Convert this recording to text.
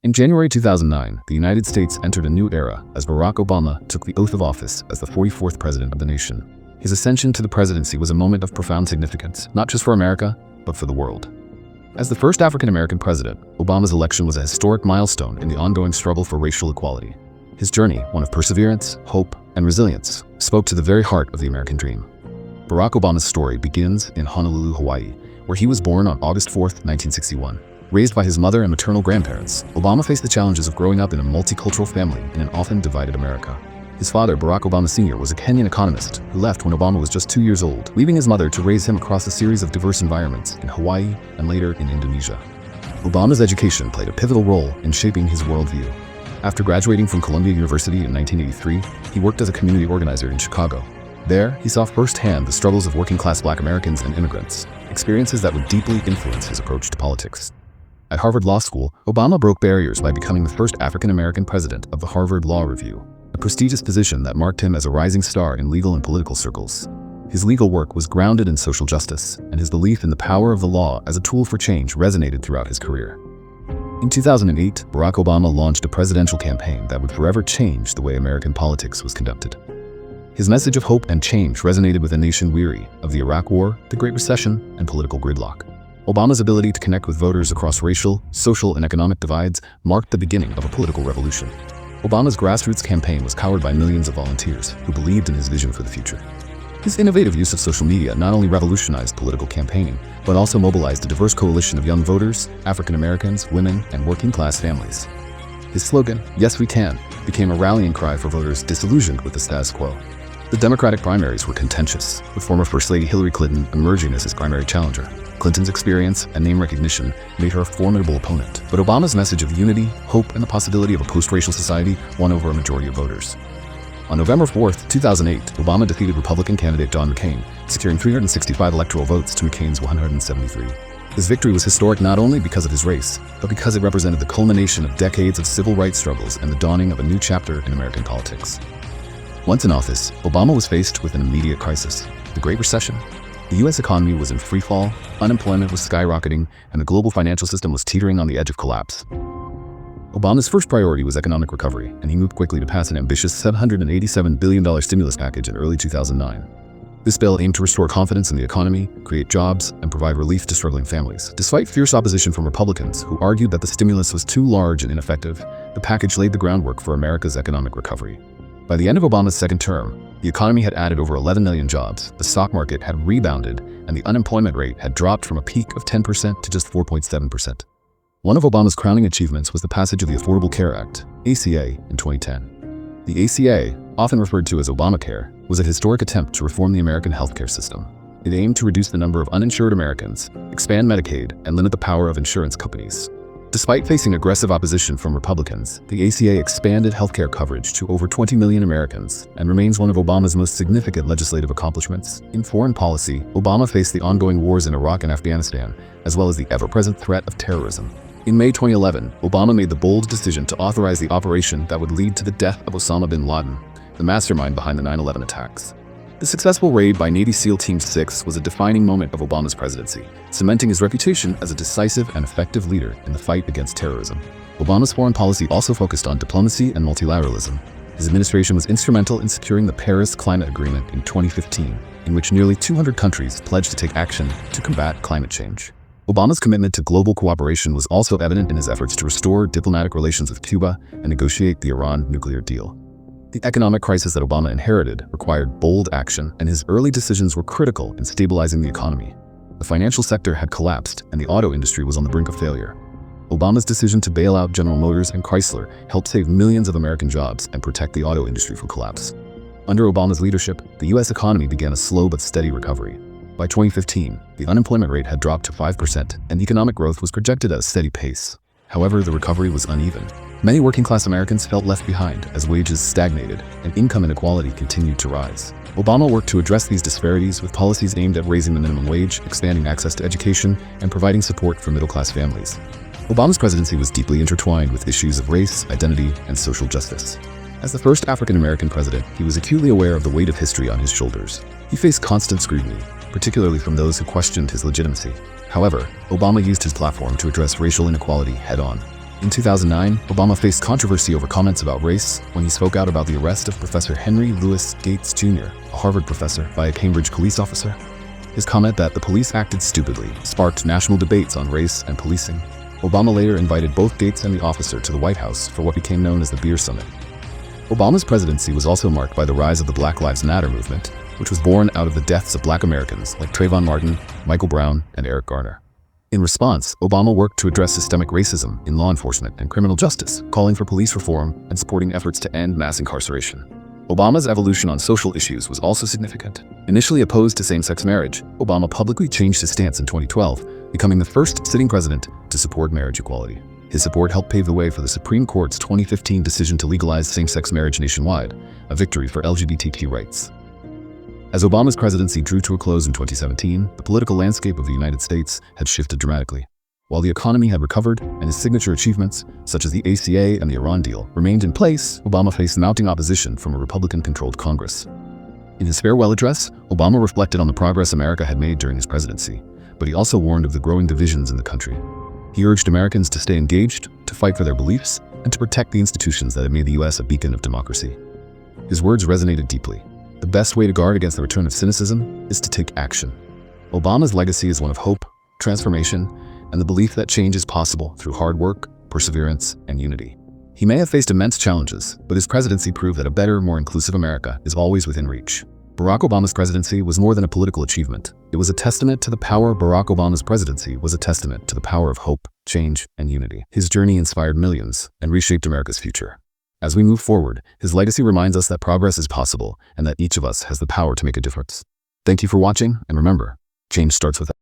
In January 2009, the United States entered a new era as Barack Obama took the oath of office as the 44th president of the nation. His ascension to the presidency was a moment of profound significance, not just for America, but for the world. As the first African-American president, Obama's election was a historic milestone in the ongoing struggle for racial equality. His journey, one of perseverance, hope, and resilience, spoke to the very heart of the American dream. Barack Obama's story begins in Honolulu, Hawaii, where he was born on August 4, 1961. Raised by his mother and maternal grandparents, Obama faced the challenges of growing up in a multicultural family in an often divided America. His father, Barack Obama Sr., was a Kenyan economist who left when Obama was just 2 years old, leaving his mother to raise him across a series of diverse environments in Hawaii and later in Indonesia. Obama's education played a pivotal role in shaping his worldview. After graduating from Columbia University in 1983, he worked as a community organizer in Chicago. There, he saw firsthand the struggles of working-class Black Americans and immigrants, experiences that would deeply influence his approach to politics. At Harvard Law School, Obama broke barriers by becoming the first African-American president of the Harvard Law Review, a prestigious position that marked him as a rising star in legal and political circles. His legal work was grounded in social justice, and his belief in the power of the law as a tool for change resonated throughout his career. In 2008, Barack Obama launched a presidential campaign that would forever change the way American politics was conducted. His message of hope and change resonated with a nation weary of the Iraq War, the Great Recession, and political gridlock. Obama's ability to connect with voters across racial, social, and economic divides marked the beginning of a political revolution. Obama's grassroots campaign was powered by millions of volunteers who believed in his vision for the future. His innovative use of social media not only revolutionized political campaigning, but also mobilized a diverse coalition of young voters, African Americans, women, and working-class families. His slogan, "Yes, we can," became a rallying cry for voters disillusioned with the status quo. The Democratic primaries were contentious, with former First Lady Hillary Clinton emerging as his primary challenger. Clinton's experience and name recognition made her a formidable opponent, but Obama's message of unity, hope, and the possibility of a post-racial society won over a majority of voters. On November 4, 2008, Obama defeated Republican candidate John McCain, securing 365 electoral votes to McCain's 173. His victory was historic not only because of his race, but because it represented the culmination of decades of civil rights struggles and the dawning of a new chapter in American politics. Once in office, Obama was faced with an immediate crisis: the Great Recession. The U.S. economy was in freefall, unemployment was skyrocketing, and the global financial system was teetering on the edge of collapse. Obama's first priority was economic recovery, and he moved quickly to pass an ambitious $787 billion stimulus package in early 2009. This bill aimed to restore confidence in the economy, create jobs, and provide relief to struggling families. Despite fierce opposition from Republicans, who argued that the stimulus was too large and ineffective, the package laid the groundwork for America's economic recovery. By the end of Obama's second term, the economy had added over 11 million jobs, the stock market had rebounded, and the unemployment rate had dropped from a peak of 10% to just 4.7%. One of Obama's crowning achievements was the passage of the Affordable Care Act, ACA, in 2010. The ACA, often referred to as Obamacare, was a historic attempt to reform the American healthcare system. It aimed to reduce the number of uninsured Americans, expand Medicaid, and limit the power of insurance companies. Despite facing aggressive opposition from Republicans, the ACA expanded healthcare coverage to over 20 million Americans and remains one of Obama's most significant legislative accomplishments. In foreign policy, Obama faced the ongoing wars in Iraq and Afghanistan, as well as the ever-present threat of terrorism. In May 2011, Obama made the bold decision to authorize the operation that would lead to the death of Osama bin Laden, the mastermind behind the 9/11 attacks. The successful raid by Navy SEAL Team 6 was a defining moment of Obama's presidency, cementing his reputation as a decisive and effective leader in the fight against terrorism. Obama's foreign policy also focused on diplomacy and multilateralism. His administration was instrumental in securing the Paris Climate Agreement in 2015, in which nearly 200 countries pledged to take action to combat climate change. Obama's commitment to global cooperation was also evident in his efforts to restore diplomatic relations with Cuba and negotiate the Iran nuclear deal. The economic crisis that Obama inherited required bold action, and his early decisions were critical in stabilizing the economy. The financial sector had collapsed, and the auto industry was on the brink of failure. Obama's decision to bail out General Motors and Chrysler helped save millions of American jobs and protect the auto industry from collapse. Under Obama's leadership, the U.S. economy began a slow but steady recovery. By 2015, the unemployment rate had dropped to 5%, and economic growth was projected at a steady pace. However, the recovery was uneven. Many working-class Americans felt left behind as wages stagnated and income inequality continued to rise. Obama worked to address these disparities with policies aimed at raising the minimum wage, expanding access to education, and providing support for middle-class families. Obama's presidency was deeply intertwined with issues of race, identity, and social justice. As the first African-American president, he was acutely aware of the weight of history on his shoulders. He faced constant scrutiny, particularly from those who questioned his legitimacy. However, Obama used his platform to address racial inequality head-on. In 2009, Obama faced controversy over comments about race when he spoke out about the arrest of Professor Henry Louis Gates Jr., a Harvard professor, by a Cambridge police officer. His comment that the police acted stupidly sparked national debates on race and policing. Obama later invited both Gates and the officer to the White House for what became known as the Beer Summit. Obama's presidency was also marked by the rise of the Black Lives Matter movement, which was born out of the deaths of Black Americans like Trayvon Martin, Michael Brown, and Eric Garner. In response, Obama worked to address systemic racism in law enforcement and criminal justice, calling for police reform and supporting efforts to end mass incarceration. Obama's evolution on social issues was also significant. Initially opposed to same-sex marriage, Obama publicly changed his stance in 2012, becoming the first sitting president to support marriage equality. His support helped pave the way for the Supreme Court's 2015 decision to legalize same-sex marriage nationwide, a victory for LGBTQ rights. As Obama's presidency drew to a close in 2017, the political landscape of the United States had shifted dramatically. While the economy had recovered and his signature achievements, such as the ACA and the Iran deal, remained in place, Obama faced mounting opposition from a Republican-controlled Congress. In his farewell address, Obama reflected on the progress America had made during his presidency, but he also warned of the growing divisions in the country. He urged Americans to stay engaged, to fight for their beliefs, and to protect the institutions that have made the U.S. a beacon of democracy. His words resonated deeply. The best way to guard against the return of cynicism is to take action. Obama's legacy is one of hope, transformation, and the belief that change is possible through hard work, perseverance, and unity. He may have faced immense challenges, but his presidency proved that a better, more inclusive America is always within reach. Barack Obama's presidency was more than a political achievement. It was a testament to the power Barack Obama's presidency was a testament to the power of hope, change, and unity. His journey inspired millions and reshaped America's future. As we move forward, his legacy reminds us that progress is possible and that each of us has the power to make a difference. Thank you for watching, and remember, change starts with us.